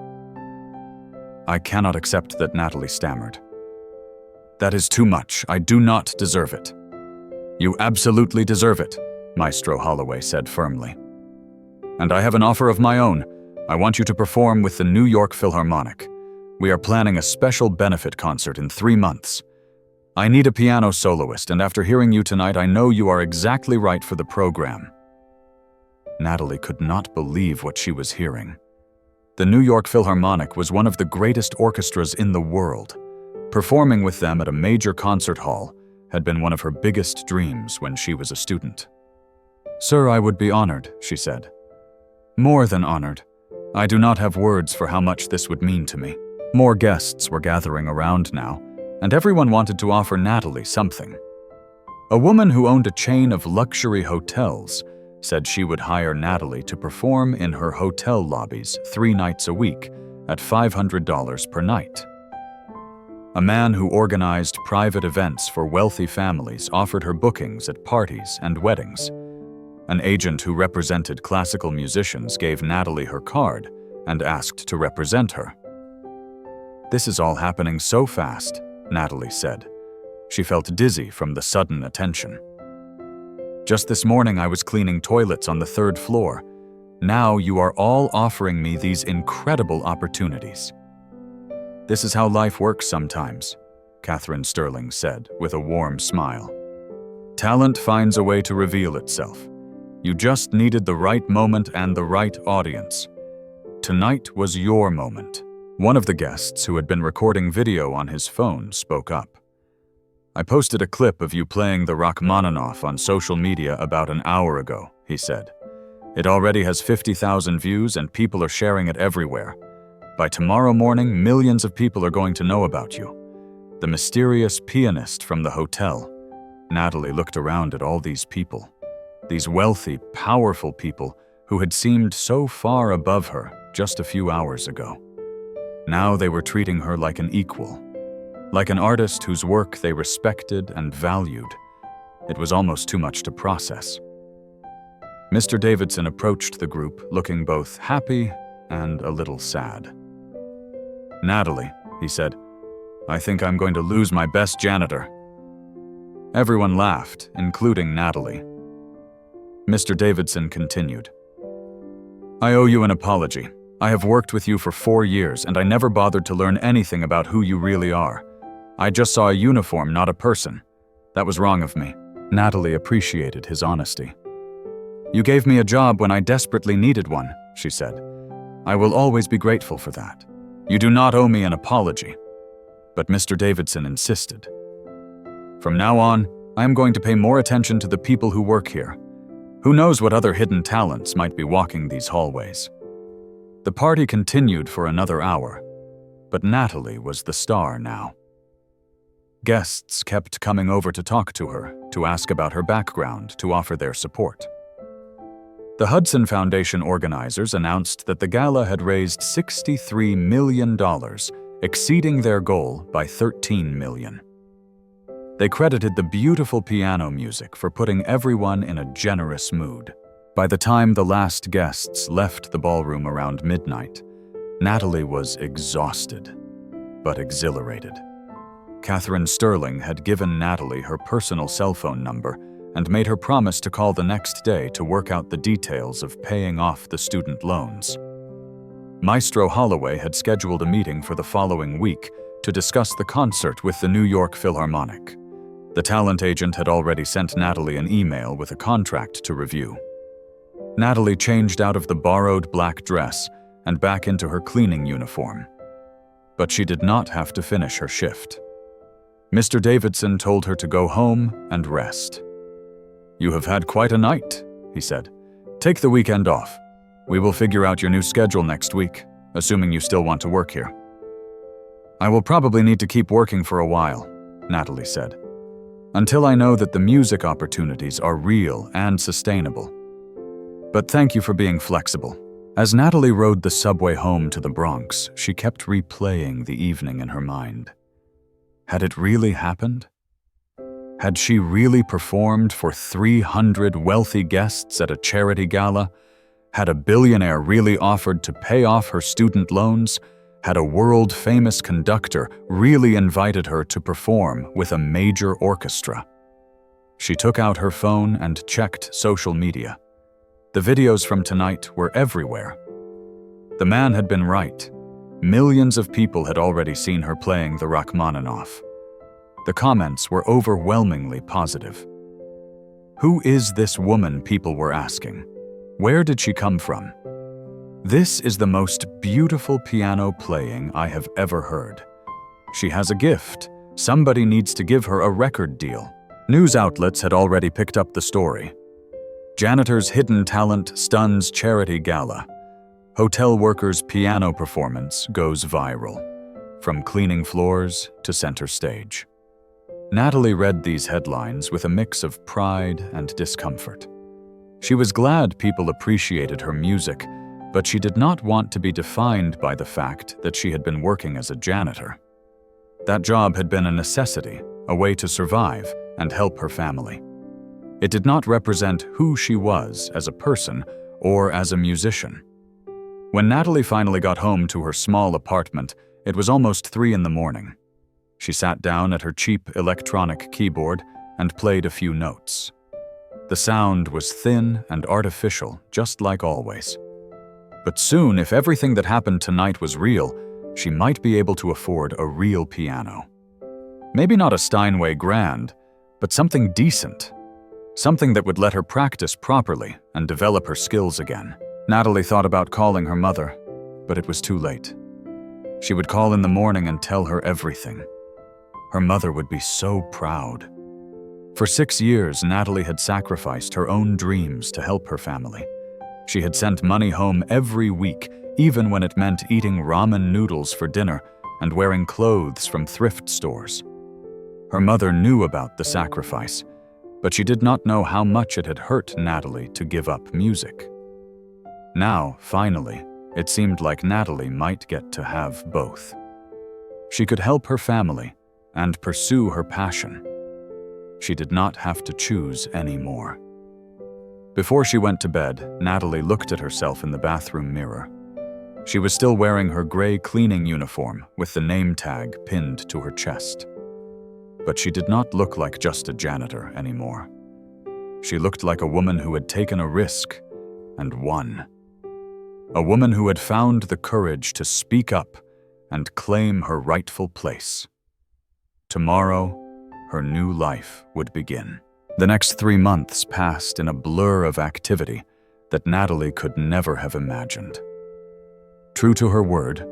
I cannot accept that, Natalie stammered. That is too much. I do not deserve it. You absolutely deserve it, Maestro Holloway said firmly. And I have an offer of my own. I want you to perform with the New York Philharmonic. We are planning a special benefit concert in 3 months. I need a piano soloist, and after hearing you tonight, I know you are exactly right for the program. Natalie could not believe what she was hearing. The New York Philharmonic was one of the greatest orchestras in the world. Performing with them at a major concert hall had been one of her biggest dreams when she was a student. Sir, I would be honored, she said. More than honored. I do not have words for how much this would mean to me. More guests were gathering around now, and everyone wanted to offer Natalie something. A woman who owned a chain of luxury hotels said she would hire Natalie to perform in her hotel lobbies 3 nights a week at $500 per night. A man who organized private events for wealthy families offered her bookings at parties and weddings. An agent who represented classical musicians gave Natalie her card and asked to represent her. This is all happening so fast, Natalie said. She felt dizzy from the sudden attention. Just this morning I was cleaning toilets on the 3rd floor. Now you are all offering me these incredible opportunities. This is how life works sometimes, Catherine Sterling said with a warm smile. Talent finds a way to reveal itself. You just needed the right moment and the right audience. Tonight was your moment. One of the guests, who had been recording video on his phone, spoke up. I posted a clip of you playing the Rachmaninoff on social media about an hour ago, he said. It already has 50,000 views and people are sharing it everywhere. By tomorrow morning, millions of people are going to know about you. The mysterious pianist from the hotel. Natalie looked around at all these people. These wealthy, powerful people who had seemed so far above her just a few hours ago. Now they were treating her like an equal, like an artist whose work they respected and valued. It was almost too much to process. Mr. Davidson approached the group, looking both happy and a little sad. Natalie, he said, I think I'm going to lose my best janitor. Everyone laughed, including Natalie. Mr. Davidson continued. I owe you an apology. I have worked with you for 4 years, and I never bothered to learn anything about who you really are. I just saw a uniform, not a person. That was wrong of me. Natalie appreciated his honesty. You gave me a job when I desperately needed one, she said. I will always be grateful for that. You do not owe me an apology. But Mr. Davidson insisted. From now on, I am going to pay more attention to the people who work here. Who knows what other hidden talents might be walking these hallways?" The party continued for another hour, but Natalie was the star now. Guests kept coming over to talk to her, to ask about her background, to offer their support. The Hudson Foundation organizers announced that the gala had raised $63 million, exceeding their goal by $13 million. They credited the beautiful piano music for putting everyone in a generous mood. By the time the last guests left the ballroom around midnight, Natalie was exhausted, but exhilarated. Catherine Sterling had given Natalie her personal cell phone number and made her promise to call the next day to work out the details of paying off the student loans. Maestro Holloway had scheduled a meeting for the following week to discuss the concert with the New York Philharmonic. The talent agent had already sent Natalie an email with a contract to review. Natalie changed out of the borrowed black dress and back into her cleaning uniform. But she did not have to finish her shift. Mr. Davidson told her to go home and rest. "You have had quite a night," he said. "Take the weekend off. We will figure out your new schedule next week, assuming you still want to work here." "I will probably need to keep working for a while," Natalie said, "until I know that the music opportunities are real and sustainable. But thank you for being flexible." As Natalie rode the subway home to the Bronx, she kept replaying the evening in her mind. Had it really happened? Had she really performed for 300 wealthy guests at a charity gala? Had a billionaire really offered to pay off her student loans? Had a world-famous conductor really invited her to perform with a major orchestra? She took out her phone and checked social media. The videos from tonight were everywhere. The man had been right. Millions of people had already seen her playing the Rachmaninoff. The comments were overwhelmingly positive. Who is this woman, people were asking? Where did she come from? This is the most beautiful piano playing I have ever heard. She has a gift. Somebody needs to give her a record deal. News outlets had already picked up the story. Janitor's hidden talent stuns charity gala. Hotel workers' piano performance goes viral. From cleaning floors to center stage. Natalie read these headlines with a mix of pride and discomfort. She was glad people appreciated her music, but she did not want to be defined by the fact that she had been working as a janitor. That job had been a necessity, a way to survive and help her family. It did not represent who she was as a person or as a musician. When Natalie finally got home to her small apartment, it was almost 3 a.m. She sat down at her cheap electronic keyboard and played a few notes. The sound was thin and artificial, just like always. But soon, if everything that happened tonight was real, she might be able to afford a real piano. Maybe not a Steinway Grand, but something decent. Something that would let her practice properly and develop her skills again. Natalie thought about calling her mother, but it was too late. She would call in the morning and tell her everything. Her mother would be so proud. For 6 years, Natalie had sacrificed her own dreams to help her family. She had sent money home every week, even when it meant eating ramen noodles for dinner and wearing clothes from thrift stores. Her mother knew about the sacrifice, but she did not know how much it had hurt Natalie to give up music. Now, finally, it seemed like Natalie might get to have both. She could help her family and pursue her passion. She did not have to choose anymore. Before she went to bed, Natalie looked at herself in the bathroom mirror. She was still wearing her gray cleaning uniform with the name tag pinned to her chest. But she did not look like just a janitor anymore. She looked like a woman who had taken a risk and won. A woman who had found the courage to speak up and claim her rightful place. Tomorrow, her new life would begin. The next 3 months passed in a blur of activity that Natalie could never have imagined. True to her word,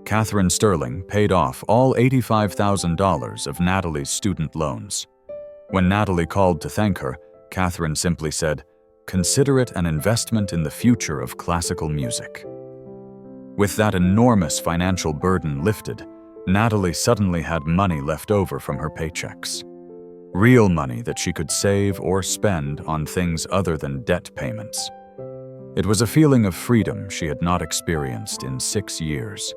Catherine Sterling paid off all $85,000 of Natalie's student loans. When Natalie called to thank her, Catherine simply said, "Consider it an investment in the future of classical music." With that enormous financial burden lifted, Natalie suddenly had money left over from her paychecks. Real money that she could save or spend on things other than debt payments. It was a feeling of freedom she had not experienced in 6 years.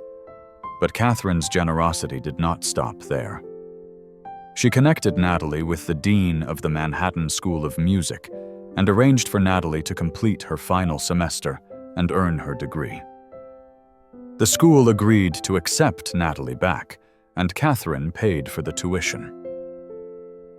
But Catherine's generosity did not stop there. She connected Natalie with the dean of the Manhattan School of Music and arranged for Natalie to complete her final semester and earn her degree. The school agreed to accept Natalie back, and Catherine paid for the tuition.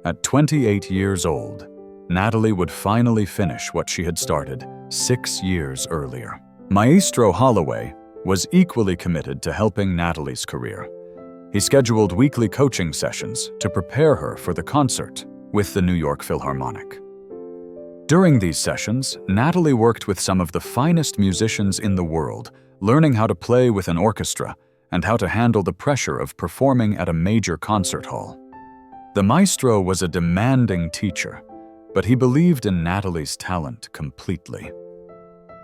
At 28 years old, Natalie would finally finish what she had started 6 years earlier. Maestro Holloway was equally committed to helping Natalie's career. He scheduled weekly coaching sessions to prepare her for the concert with the New York Philharmonic. During these sessions, Natalie worked with some of the finest musicians in the world, learning how to play with an orchestra and how to handle the pressure of performing at a major concert hall. The maestro was a demanding teacher, but he believed in Natalie's talent completely.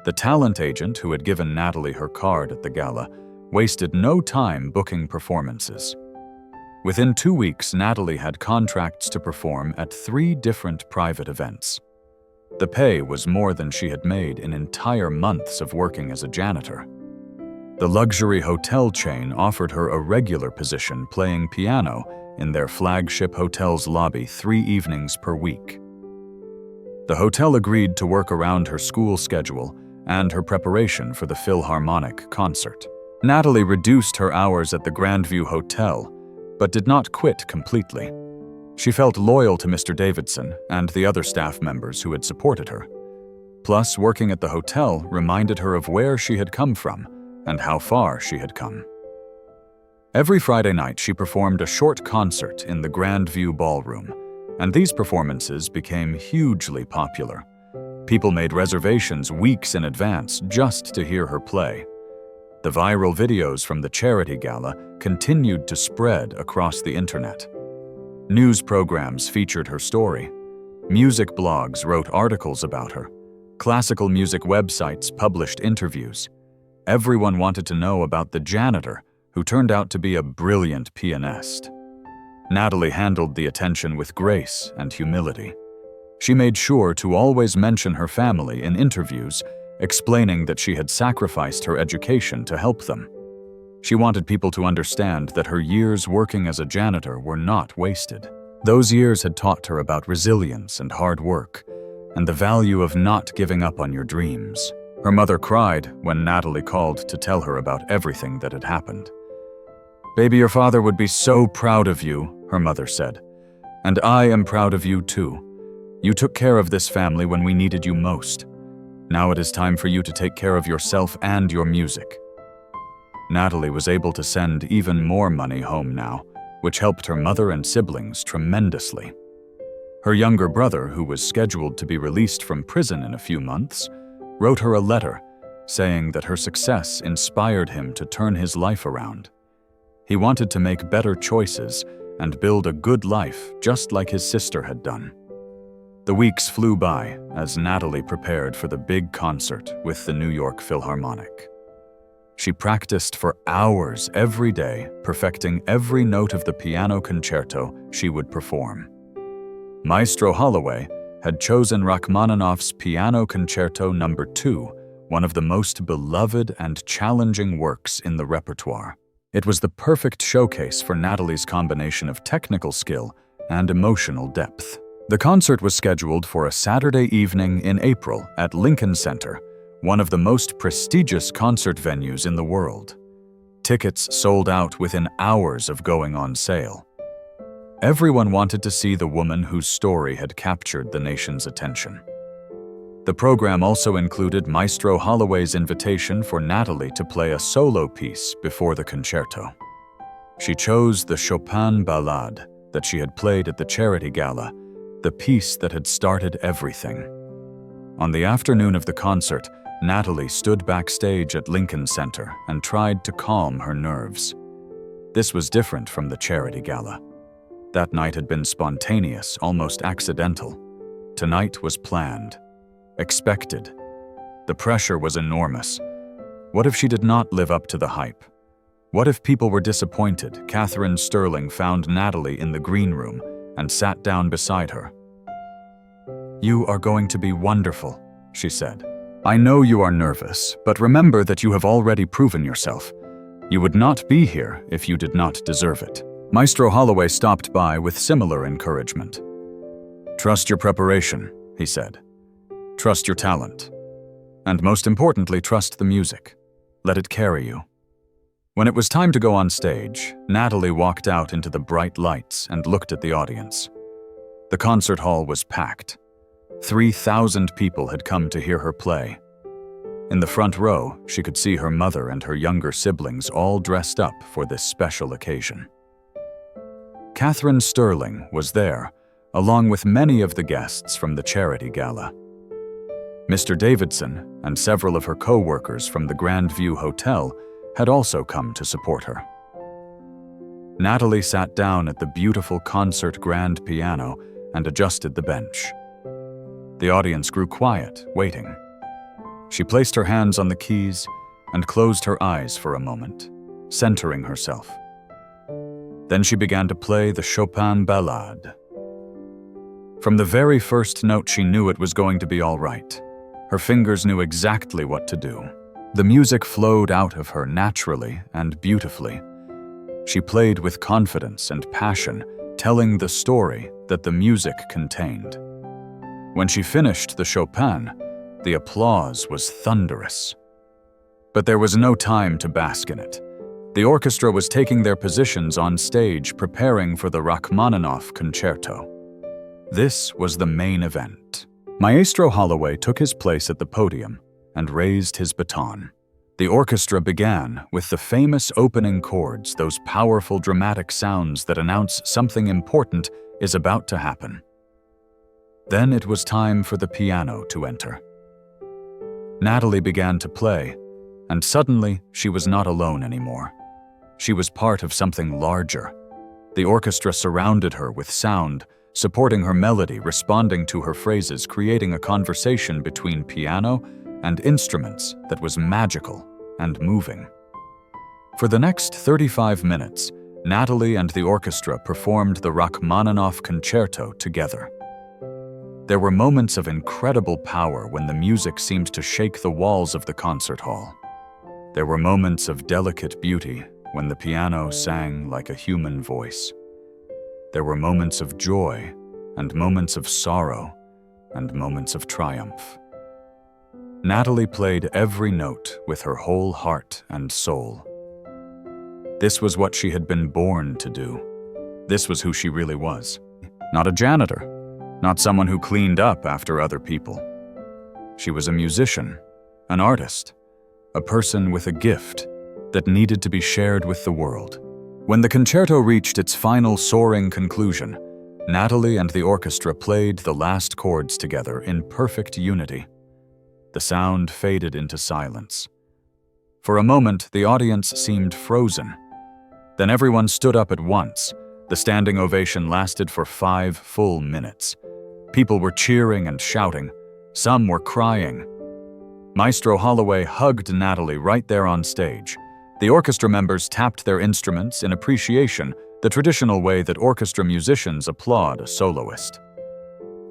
The talent agent who had given Natalie her card at the gala wasted no time booking performances. Within 2 weeks, Natalie had contracts to perform at 3 different private events. The pay was more than she had made in entire months of working as a janitor. The luxury hotel chain offered her a regular position playing piano in their flagship hotel's lobby 3 evenings per week. The hotel agreed to work around her school schedule and her preparation for the Philharmonic concert. Natalie reduced her hours at the Grandview Hotel, but did not quit completely. She felt loyal to Mr. Davidson and the other staff members who had supported her. Plus, working at the hotel reminded her of where she had come from and how far she had come. Every Friday night, she performed a short concert in the Grandview Ballroom, and these performances became hugely popular. People made reservations weeks in advance just to hear her play. The viral videos from the charity gala continued to spread across the internet. News programs featured her story. Music blogs wrote articles about her. Classical music websites published interviews. Everyone wanted to know about the janitor, who turned out to be a brilliant pianist. Natalie handled the attention with grace and humility. She made sure to always mention her family in interviews, explaining that she had sacrificed her education to help them. She wanted people to understand that her years working as a janitor were not wasted. Those years had taught her about resilience and hard work, and the value of not giving up on your dreams. Her mother cried when Natalie called to tell her about everything that had happened. "Baby, your father would be so proud of you," her mother said. "And I am proud of you too. You took care of this family when we needed you most. Now it is time for you to take care of yourself and your music." Natalie was able to send even more money home now, which helped her mother and siblings tremendously. Her younger brother, who was scheduled to be released from prison in a few months, wrote her a letter saying that her success inspired him to turn his life around. He wanted to make better choices and build a good life just like his sister had done. The weeks flew by as Natalie prepared for the big concert with the New York Philharmonic. She practiced for hours every day, perfecting every note of the piano concerto she would perform. Maestro Holloway had chosen Rachmaninoff's Piano Concerto No. 2, one of the most beloved and challenging works in the repertoire. It was the perfect showcase for Natalie's combination of technical skill and emotional depth. The concert was scheduled for a Saturday evening in April at Lincoln Center, one of the most prestigious concert venues in the world. Tickets sold out within hours of going on sale. Everyone wanted to see the woman whose story had captured the nation's attention. The program also included Maestro Holloway's invitation for Natalie to play a solo piece before the concerto. She chose the Chopin Ballade that she had played at the charity gala, the piece that had started everything. On the afternoon of the concert, Natalie stood backstage at Lincoln Center and tried to calm her nerves. This was different from the charity gala. That night had been spontaneous, almost accidental. Tonight was planned, expected. The pressure was enormous. What if she did not live up to the hype? What if people were disappointed? Catherine Sterling found Natalie in the green room and sat down beside her. "You are going to be wonderful," she said. "I know you are nervous, but remember that you have already proven yourself. You would not be here if you did not deserve it." Maestro Holloway stopped by with similar encouragement. "Trust your preparation," he said. "Trust your talent. And most importantly, trust the music. Let it carry you." When it was time to go on stage, Natalie walked out into the bright lights and looked at the audience. The concert hall was packed. 3,000 people had come to hear her play. In the front row, she could see her mother and her younger siblings all dressed up for this special occasion. Catherine Sterling was there, along with many of the guests from the charity gala. Mr. Davidson and several of her co-workers from the Grand View Hotel had also come to support her. Natalie sat down at the beautiful concert grand piano and adjusted the bench. The audience grew quiet, waiting. She placed her hands on the keys and closed her eyes for a moment, centering herself. Then she began to play the Chopin Ballade. From the very first note, she knew it was going to be all right. Her fingers knew exactly what to do. The music flowed out of her naturally and beautifully. She played with confidence and passion, telling the story that the music contained. When she finished the Chopin, the applause was thunderous. But there was no time to bask in it. The orchestra was taking their positions on stage, preparing for the Rachmaninoff concerto. This was the main event. Maestro Holloway took his place at the podium and raised his baton. The orchestra began with the famous opening chords, those powerful dramatic sounds that announce something important is about to happen. Then it was time for the piano to enter. Natalie began to play, and suddenly she was not alone anymore. She was part of something larger. The orchestra surrounded her with sound, supporting her melody, responding to her phrases, creating a conversation between piano and instruments that was magical and moving. For the next 35 minutes, Natalie and the orchestra performed the Rachmaninoff concerto together. There were moments of incredible power when the music seemed to shake the walls of the concert hall. There were moments of delicate beauty when the piano sang like a human voice. There were moments of joy and moments of sorrow and moments of triumph. Natalie played every note with her whole heart and soul. This was what she had been born to do. This was who she really was. Not a janitor, not someone who cleaned up after other people. She was a musician, an artist, a person with a gift that needed to be shared with the world. When the concerto reached its final soaring conclusion, Natalie and the orchestra played the last chords together in perfect unity. The sound faded into silence. For a moment, the audience seemed frozen. Then everyone stood up at once. The standing ovation lasted for 5 full minutes. People were cheering and shouting. Some were crying. Maestro Holloway hugged Natalie right there on stage. The orchestra members tapped their instruments in appreciation, the traditional way that orchestra musicians applaud a soloist.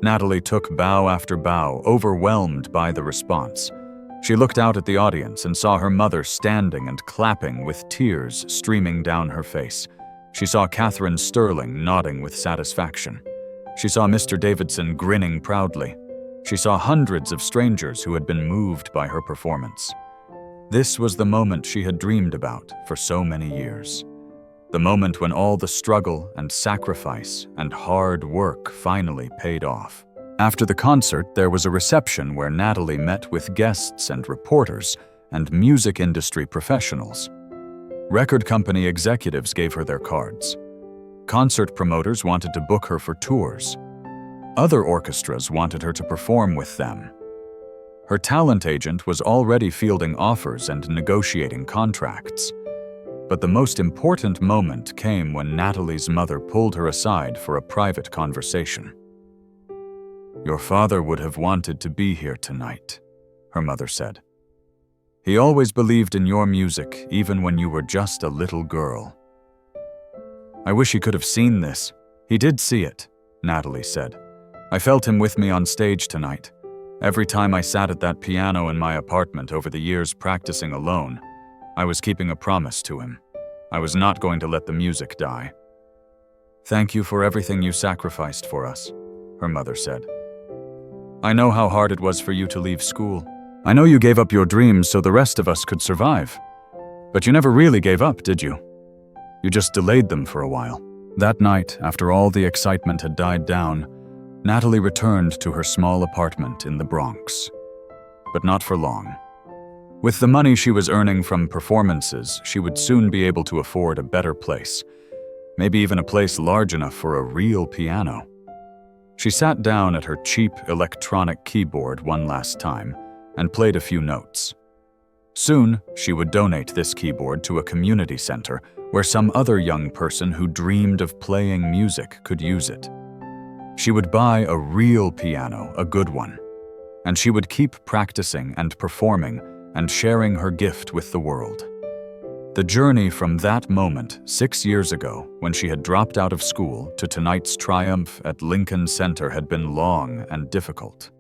Natalie took bow after bow, overwhelmed by the response. She looked out at the audience and saw her mother standing and clapping with tears streaming down her face. She saw Catherine Sterling nodding with satisfaction. She saw Mr. Davidson grinning proudly. She saw hundreds of strangers who had been moved by her performance. This was the moment she had dreamed about for so many years. The moment when all the struggle and sacrifice and hard work finally paid off. After the concert, there was a reception where Natalie met with guests and reporters and music industry professionals. Record company executives gave her their cards. Concert promoters wanted to book her for tours. Other orchestras wanted her to perform with them. Her talent agent was already fielding offers and negotiating contracts. But the most important moment came when Natalie's mother pulled her aside for a private conversation. "Your father would have wanted to be here tonight," her mother said. "He always believed in your music, even when you were just a little girl." "I wish he could have seen this." "He did see it," Natalie said. "I felt him with me on stage tonight. Every time I sat at that piano in my apartment over the years practicing alone, I was keeping a promise to him. I was not going to let the music die." "Thank you for everything you sacrificed for us," her mother said. "I know how hard it was for you to leave school. I know you gave up your dreams so the rest of us could survive. But you never really gave up, did you? You just delayed them for a while." That night, after all the excitement had died down, Natalie returned to her small apartment in the Bronx. But not for long. With the money she was earning from performances, she would soon be able to afford a better place, maybe even a place large enough for a real piano. She sat down at her cheap electronic keyboard one last time and played a few notes. Soon, she would donate this keyboard to a community center where some other young person who dreamed of playing music could use it. She would buy a real piano, a good one, and she would keep practicing and performing and sharing her gift with the world. The journey from that moment 6 years ago, when she had dropped out of school, to tonight's triumph at Lincoln Center had been long and difficult.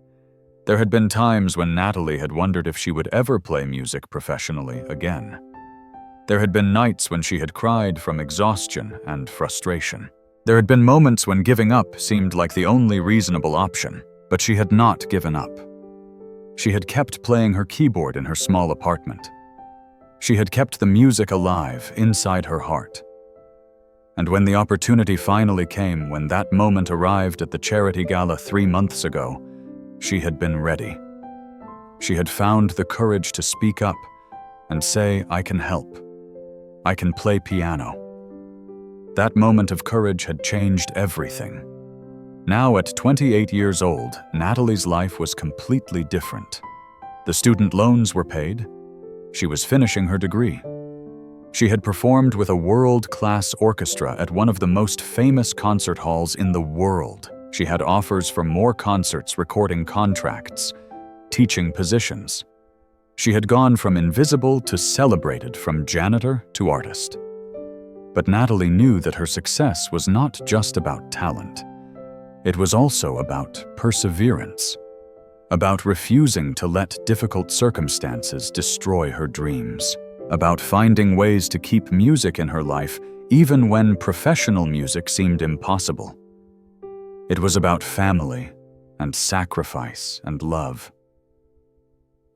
There had been times when Natalie had wondered if she would ever play music professionally again. There had been nights when she had cried from exhaustion and frustration. There had been moments when giving up seemed like the only reasonable option, but she had not given up. She had kept playing her keyboard in her small apartment. She had kept the music alive inside her heart. And when the opportunity finally came, when that moment arrived at the charity gala 3 months ago, she had been ready. She had found the courage to speak up and say, "I can help. I can play piano." That moment of courage had changed everything. Now, at 28 years old, Natalie's life was completely different. The student loans were paid. She was finishing her degree. She had performed with a world-class orchestra at one of the most famous concert halls in the world. She had offers for more concerts, recording contracts, teaching positions. She had gone from invisible to celebrated, from janitor to artist. But Natalie knew that her success was not just about talent. It was also about perseverance, about refusing to let difficult circumstances destroy her dreams, about finding ways to keep music in her life even when professional music seemed impossible. It was about family and sacrifice and love.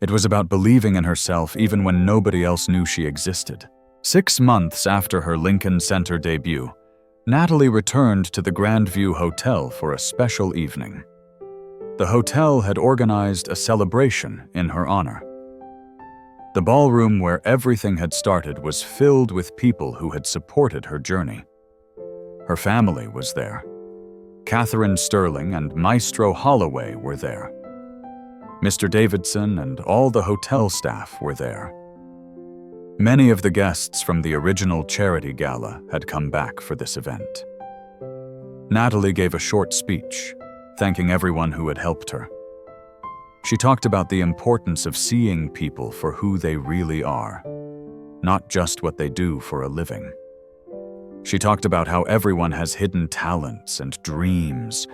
It was about believing in herself even when nobody else knew she existed. 6 months after her Lincoln Center debut, Natalie returned to the Grandview Hotel for a special evening. The hotel had organized a celebration in her honor. The ballroom where everything had started was filled with people who had supported her journey. Her family was there. Catherine Sterling and Maestro Holloway were there. Mr. Davidson and all the hotel staff were there. Many of the guests from the original charity gala had come back for this event. Natalie gave a short speech, thanking everyone who had helped her. She talked about the importance of seeing people for who they really are, not just what they do for a living. She talked about how everyone has hidden talents and dreams,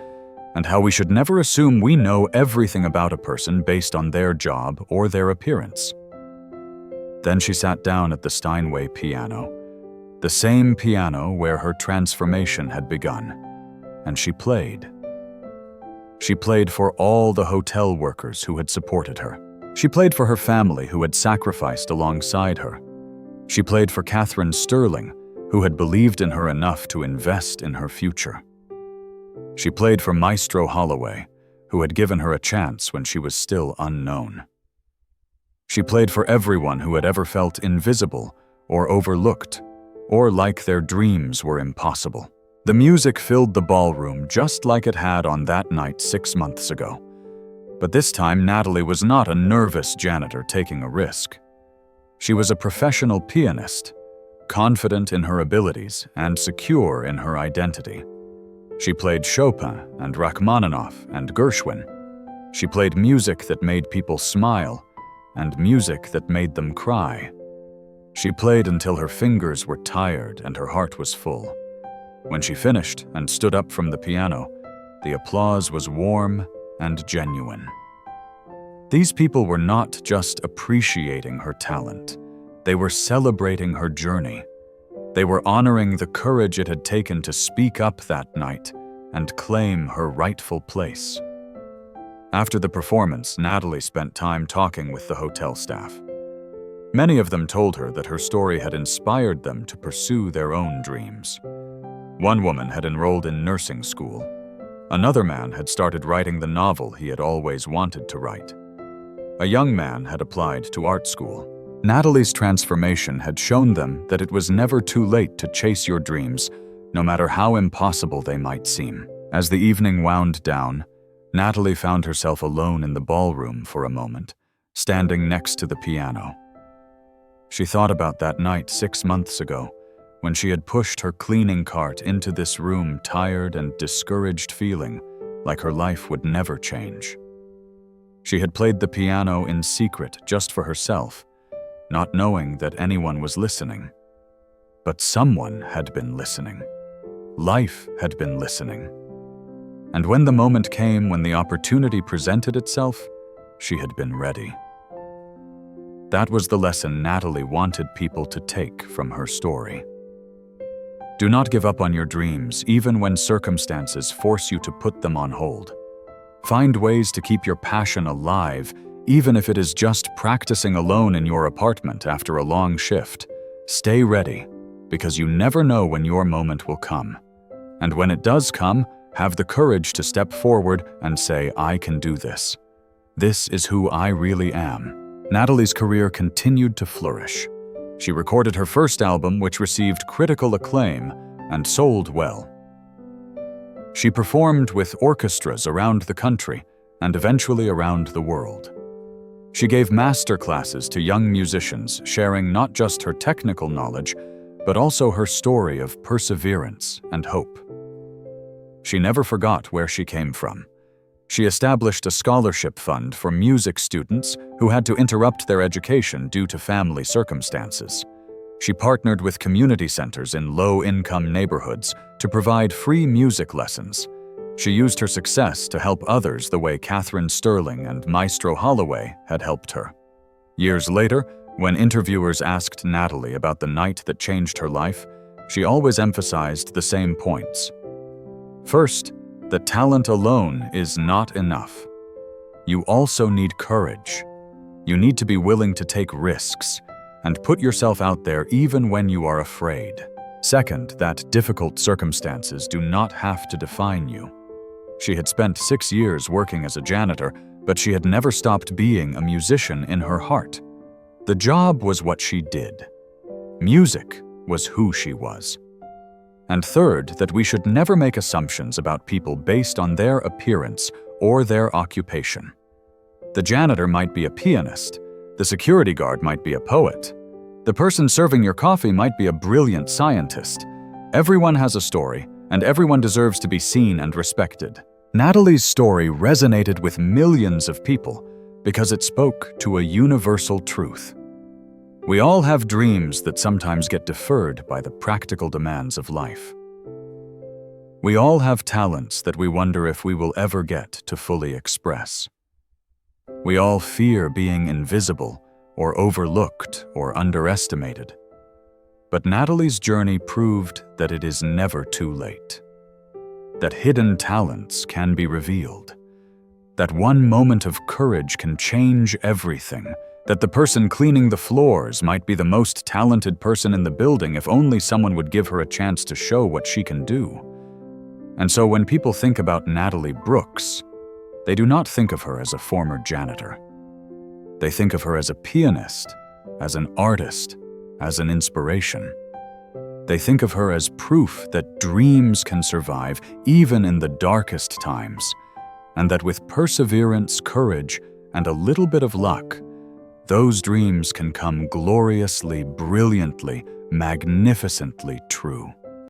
and how we should never assume we know everything about a person based on their job or their appearance. Then she sat down at the Steinway piano, the same piano where her transformation had begun, and she played. She played for all the hotel workers who had supported her. She played for her family who had sacrificed alongside her. She played for Catherine Sterling, who had believed in her enough to invest in her future. She played for Maestro Holloway, who had given her a chance when she was still unknown. She played for everyone who had ever felt invisible or overlooked, or like their dreams were impossible. The music filled the ballroom just like it had on that night 6 months ago. But this time, Natalie was not a nervous janitor taking a risk. She was a professional pianist, confident in her abilities and secure in her identity. She played Chopin and Rachmaninoff and Gershwin. She played music that made people smile and music that made them cry. She played until her fingers were tired and her heart was full. When she finished and stood up from the piano, the applause was warm and genuine. These people were not just appreciating her talent. They were celebrating her journey. They were honoring the courage it had taken to speak up that night and claim her rightful place. After the performance, Natalie spent time talking with the hotel staff. Many of them told her that her story had inspired them to pursue their own dreams. One woman had enrolled in nursing school. Another man had started writing the novel he had always wanted to write. A young man had applied to art school. Natalie's transformation had shown them that it was never too late to chase your dreams, no matter how impossible they might seem. As the evening wound down, Natalie found herself alone in the ballroom for a moment, standing next to the piano. She thought about that night 6 months ago, when she had pushed her cleaning cart into this room tired and discouraged, feeling like her life would never change. She had played the piano in secret just for herself, not knowing that anyone was listening. But someone had been listening. Life had been listening. And when the moment came when the opportunity presented itself, she had been ready. That was the lesson Natalie wanted people to take from her story. Do not give up on your dreams, even when circumstances force you to put them on hold. Find ways to keep your passion alive, even if it is just practicing alone in your apartment after a long shift. Stay ready, because you never know when your moment will come. And when it does come, have the courage to step forward and say, "I can do this. This is who I really am." Natalie's career continued to flourish. She recorded her first album, which received critical acclaim and sold well. She performed with orchestras around the country and eventually around the world. She gave master classes to young musicians, sharing not just her technical knowledge, but also her story of perseverance and hope. She never forgot where she came from. She established a scholarship fund for music students who had to interrupt their education due to family circumstances. She partnered with community centers in low-income neighborhoods to provide free music lessons. She used her success to help others the way Catherine Sterling and Maestro Holloway had helped her. Years later, when interviewers asked Natalie about the night that changed her life, she always emphasized the same points. First, that talent alone is not enough. You also need courage. You need to be willing to take risks and put yourself out there even when you are afraid. Second, that difficult circumstances do not have to define you. She had spent 6 years working as a janitor, but she had never stopped being a musician in her heart. The job was what she did. Music was who she was. And third, that we should never make assumptions about people based on their appearance or their occupation. The janitor might be a pianist. The security guard might be a poet. The person serving your coffee might be a brilliant scientist. Everyone has a story, and everyone deserves to be seen and respected. Natalie's story resonated with millions of people because it spoke to a universal truth. We all have dreams that sometimes get deferred by the practical demands of life. We all have talents that we wonder if we will ever get to fully express. We all fear being invisible or overlooked or underestimated. But Natalie's journey proved that it is never too late. That hidden talents can be revealed. That one moment of courage can change everything. That the person cleaning the floors might be the most talented person in the building if only someone would give her a chance to show what she can do. And so when people think about Natalie Brooks, they do not think of her as a former janitor. They think of her as a pianist, as an artist, as an inspiration. They think of her as proof that dreams can survive even in the darkest times, and that with perseverance, courage, and a little bit of luck, those dreams can come gloriously, brilliantly, magnificently true.